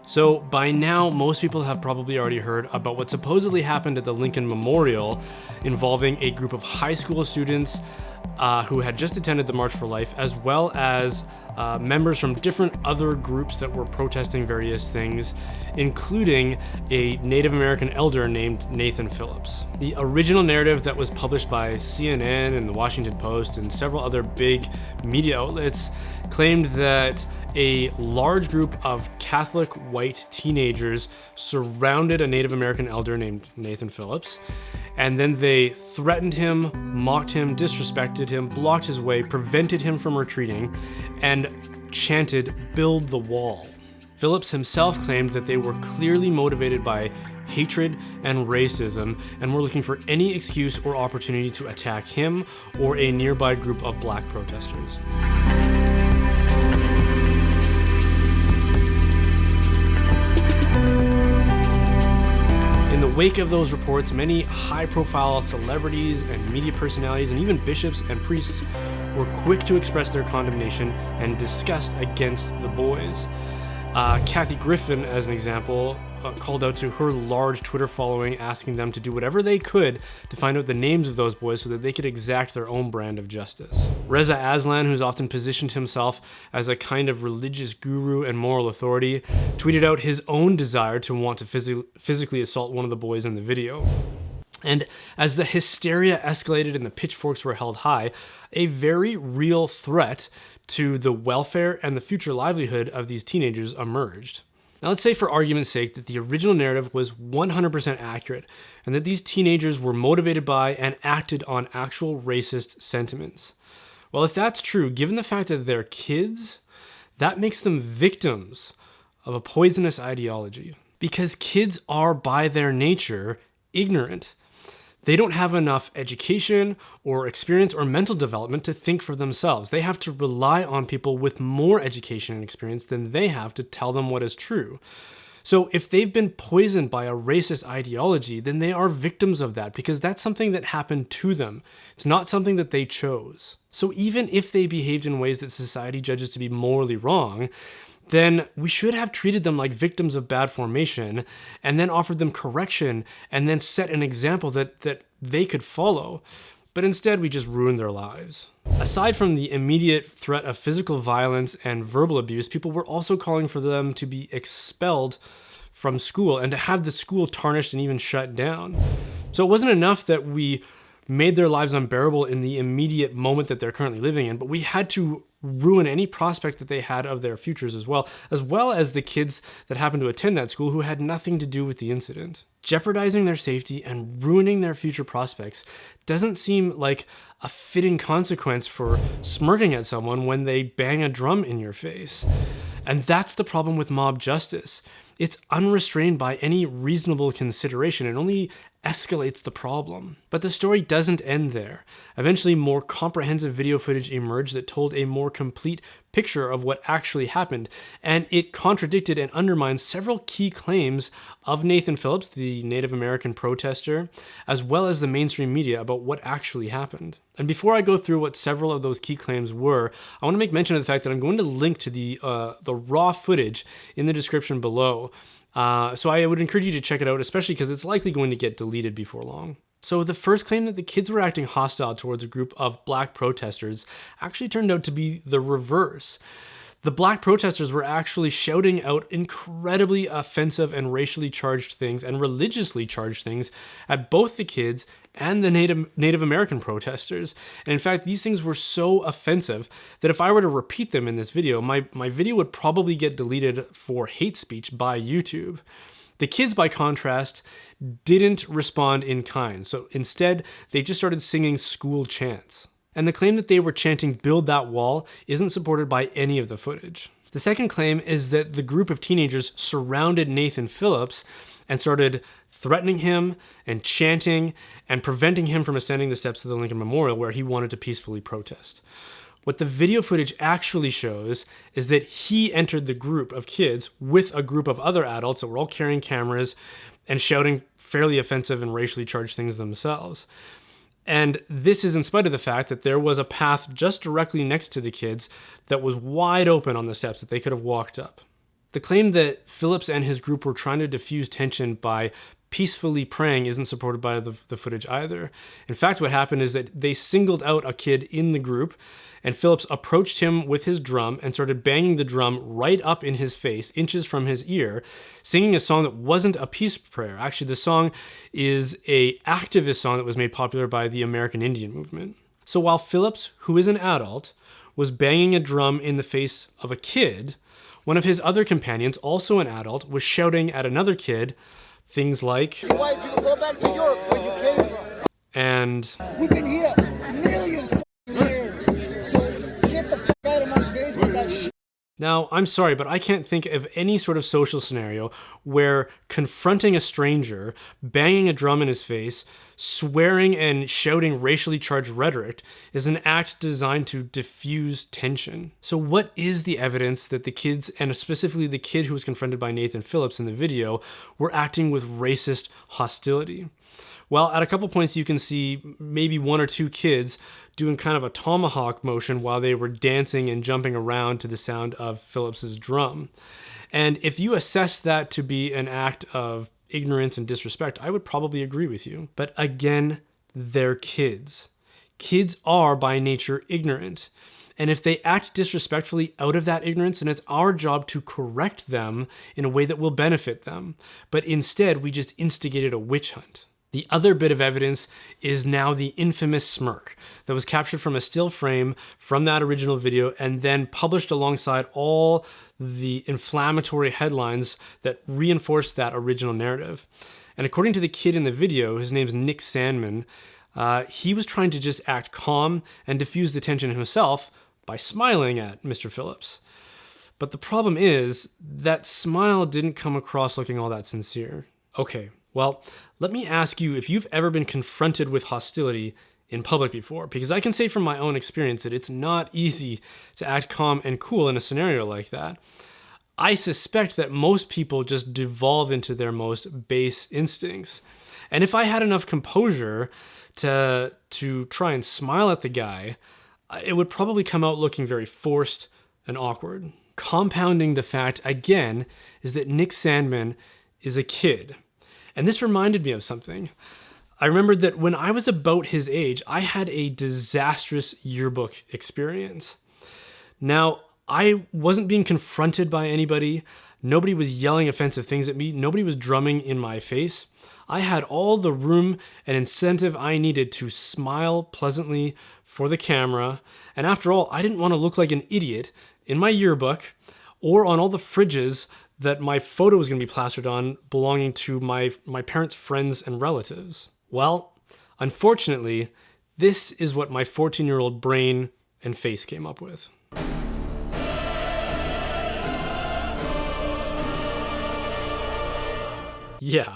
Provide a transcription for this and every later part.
So by now, most people have probably already heard about what supposedly happened at the Lincoln Memorial involving a group of high school students who had just attended the March for Life, as well as members from different other groups that were protesting various things, including a Native American elder named Nathan Phillips. The original narrative that was published by CNN and the Washington Post and several other big media outlets claimed that a large group of Catholic white teenagers surrounded a Native American elder named Nathan Phillips, and then they threatened him, mocked him, disrespected him, blocked his way, prevented him from retreating, and chanted, "Build the wall." Phillips himself claimed that they were clearly motivated by hatred and racism and were looking for any excuse or opportunity to attack him or a nearby group of black protesters. In the wake of those reports, many high-profile celebrities and media personalities and even bishops and priests were quick to express their condemnation and disgust against the boys. Kathy Griffin, as an example, called out to her large Twitter following, asking them to do whatever they could to find out the names of those boys so that they could exact their own brand of justice. Reza Aslan, who's often positioned himself as a kind of religious guru and moral authority, tweeted out his own desire to want to physically assault one of the boys in the video. And as the hysteria escalated and the pitchforks were held high, a very real threat to the welfare and the future livelihood of these teenagers emerged. Now let's say for argument's sake that the original narrative was 100% accurate and that these teenagers were motivated by and acted on actual racist sentiments. Well, if that's true, given the fact that they're kids, that makes them victims of a poisonous ideology. Because kids are by their nature ignorant. They don't have enough education or experience or mental development to think for themselves. They have to rely on people with more education and experience than they have to tell them what is true. So if they've been poisoned by a racist ideology, then they are victims of that because that's something that happened to them. It's not something that they chose. So even if they behaved in ways that society judges to be morally wrong, then we should have treated them like victims of bad formation and then offered them correction and then set an example that they could follow. But instead, we just ruined their lives. Aside from the immediate threat of physical violence and verbal abuse, people were also calling for them to be expelled from school and to have the school tarnished and even shut down. So it wasn't enough that we made their lives unbearable in the immediate moment that they're currently living in, but we had to ruin any prospect that they had of their futures as well as the kids that happened to attend that school who had nothing to do with the incident. Jeopardizing their safety and ruining their future prospects doesn't seem like a fitting consequence for smirking at someone when they bang a drum in your face. And that's the problem with mob justice. It's unrestrained by any reasonable consideration. It only escalates the problem. But the story doesn't end there. Eventually, more comprehensive video footage emerged that told a more complete picture of what actually happened, and it contradicted and undermined several key claims of Nathan Phillips, the Native American protester, as well as the mainstream media about what actually happened. And before I go through what several of those key claims were, I want to make mention of the fact that I'm going to link to the raw footage in the description below. So I would encourage you to check it out, especially because it's likely going to get deleted before long. So the first claim that the kids were acting hostile towards a group of black protesters actually turned out to be the reverse. The black protesters were actually shouting out incredibly offensive and racially charged things and religiously charged things at both the kids and the Native American protesters. And in fact, these things were so offensive that if I were to repeat them in this video, my video would probably get deleted for hate speech by YouTube. The kids, by contrast, didn't respond in kind. So instead, they just started singing school chants. And the claim that they were chanting "Build that wall" isn't supported by any of the footage. The second claim is that the group of teenagers surrounded Nathan Phillips and started threatening him and chanting and preventing him from ascending the steps of the Lincoln Memorial where he wanted to peacefully protest. What the video footage actually shows is that he entered the group of kids with a group of other adults that were all carrying cameras and shouting fairly offensive and racially charged things themselves. And this is in spite of the fact that there was a path just directly next to the kids that was wide open on the steps that they could have walked up. The claim that Phillips and his group were trying to diffuse tension by peacefully praying isn't supported by the footage either. In fact, what happened is that they singled out a kid in the group, and Phillips approached him with his drum and started banging the drum right up in his face, inches from his ear, singing a song that wasn't a peace prayer. Actually, the song is an activist song that was made popular by the American Indian movement. So while Phillips, who is an adult, was banging a drum in the face of a kid, one of his other companions, also an adult, was shouting at another kid things like, "Why did you go back to Europe where you came from? And We've been here millions of years. So get the fuck out of my face with that shit." Now, I'm sorry, but I can't think of any sort of social scenario where confronting a stranger, banging a drum in his face, swearing and shouting racially charged rhetoric is an act designed to diffuse tension. So what is the evidence that the kids, and specifically the kid who was confronted by Nathan Phillips in the video, were acting with racist hostility? Well, at a couple points you can see maybe one or two kids doing kind of a tomahawk motion while they were dancing and jumping around to the sound of Phillips's drum. And if you assess that to be an act of ignorance and disrespect, I would probably agree with you. But again, they're kids. Kids are by nature ignorant. And if they act disrespectfully out of that ignorance, then it's our job to correct them in a way that will benefit them. But instead, we just instigated a witch hunt. The other bit of evidence is now the infamous smirk that was captured from a still frame from that original video and then published alongside all the inflammatory headlines that reinforced that original narrative. And according to the kid in the video, his name's Nick Sandman, he was trying to just act calm and diffuse the tension himself by smiling at Mr. Phillips. But the problem is that smile didn't come across looking all that sincere. Okay, well, let me ask you if you've ever been confronted with hostility in public before, because I can say from my own experience that it's not easy to act calm and cool in a scenario like that. I suspect that most people just devolve into their most base instincts. And if I had enough composure to try and smile at the guy, it would probably come out looking very forced and awkward. Compounding the fact, again, is that Nick Sandman is a kid. And this reminded me of something. I remembered that when I was about his age, I had a disastrous yearbook experience. Now, I wasn't being confronted by anybody. Nobody was yelling offensive things at me. Nobody was drumming in my face. I had all the room and incentive I needed to smile pleasantly for the camera. And after all, I didn't want to look like an idiot in my yearbook or on all the fridges that my photo was going to be plastered on belonging to my parents' friends and relatives. Well, unfortunately, this is what my 14-year-old brain and face came up with. Yeah.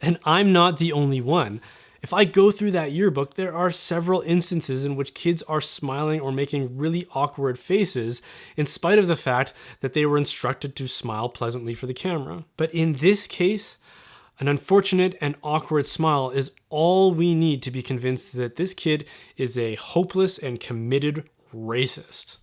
And I'm not the only one. If I go through that yearbook, there are several instances in which kids are smiling or making really awkward faces in spite of the fact that they were instructed to smile pleasantly for the camera. But in this case, an unfortunate and awkward smile is all we need to be convinced that this kid is a hopeless and committed racist.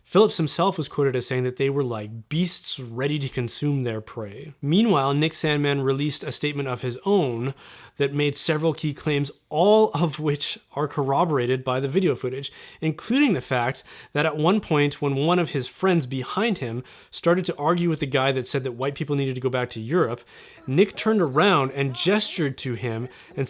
Phillips himself was quoted as saying that they were like beasts ready to consume their prey. Meanwhile, Nick Sandman released a statement of his own that made several key claims, all of which are corroborated by the video footage, including the fact that at one point when one of his friends behind him started to argue with the guy that said that white people needed to go back to Europe, Nick turned around and gestured to him and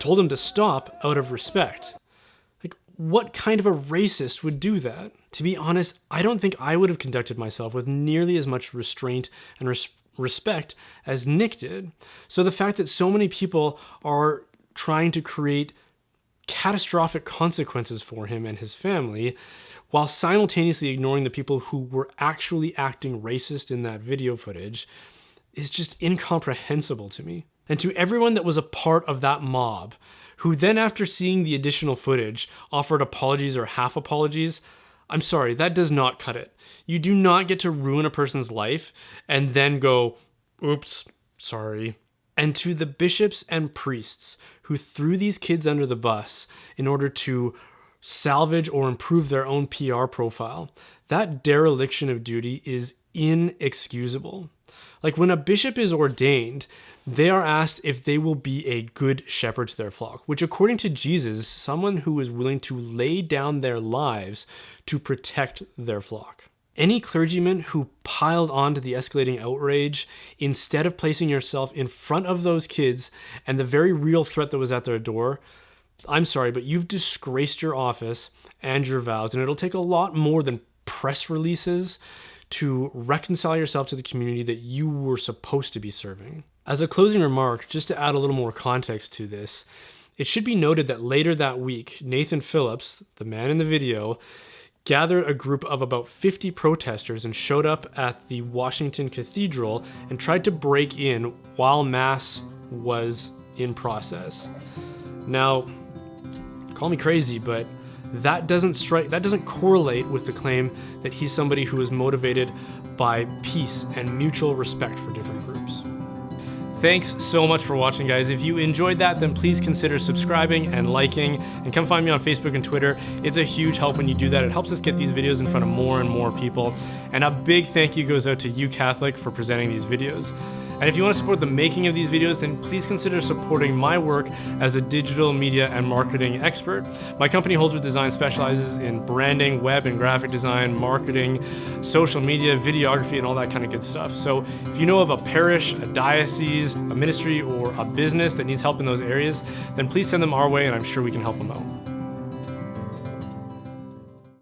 told him to stop out of respect. What kind of a racist would do that? To be honest, I don't think I would have conducted myself with nearly as much restraint and respect as Nick did. So the fact that so many people are trying to create catastrophic consequences for him and his family, while simultaneously ignoring the people who were actually acting racist in that video footage, is just incomprehensible to me. And to everyone that was a part of that mob, who then after seeing the additional footage offered apologies or half apologies, I'm sorry, that does not cut it. You do not get to ruin a person's life and then go, oops, sorry. And to the bishops and priests who threw these kids under the bus in order to salvage or improve their own PR profile, That dereliction of duty is inexcusable. Like when a bishop is ordained, they are asked if they will be a good shepherd to their flock, which according to Jesus is someone who is willing to lay down their lives to protect their flock. Any clergyman who piled on to the escalating outrage, instead of placing yourself in front of those kids and the very real threat that was at their door, I'm sorry, but you've disgraced your office and your vows, and it'll take a lot more than press releases to reconcile yourself to the community that you were supposed to be serving. As a closing remark, just to add a little more context to this, it should be noted that later that week, Nathan Phillips, the man in the video, gathered a group of about 50 protesters and showed up at the Washington Cathedral and tried to break in while Mass was in process. Now, call me crazy, but that doesn't correlate with the claim that he's somebody who is motivated by peace and mutual respect for different groups. Thanks so much for watching, guys. If you enjoyed that, then please consider subscribing and liking, and come find me on Facebook and Twitter. It's a huge help when you do that. It helps us get these videos in front of more and more people. And a big thank you goes out to You Catholic for presenting these videos. And if you want to support the making of these videos, then please consider supporting my work as a digital media and marketing expert. My company, Holdsworth Design, specializes in branding, web and graphic design, marketing, social media, videography, and all that kind of good stuff. So if you know of a parish, a diocese, a ministry, or a business that needs help in those areas, then please send them our way, and I'm sure we can help them out.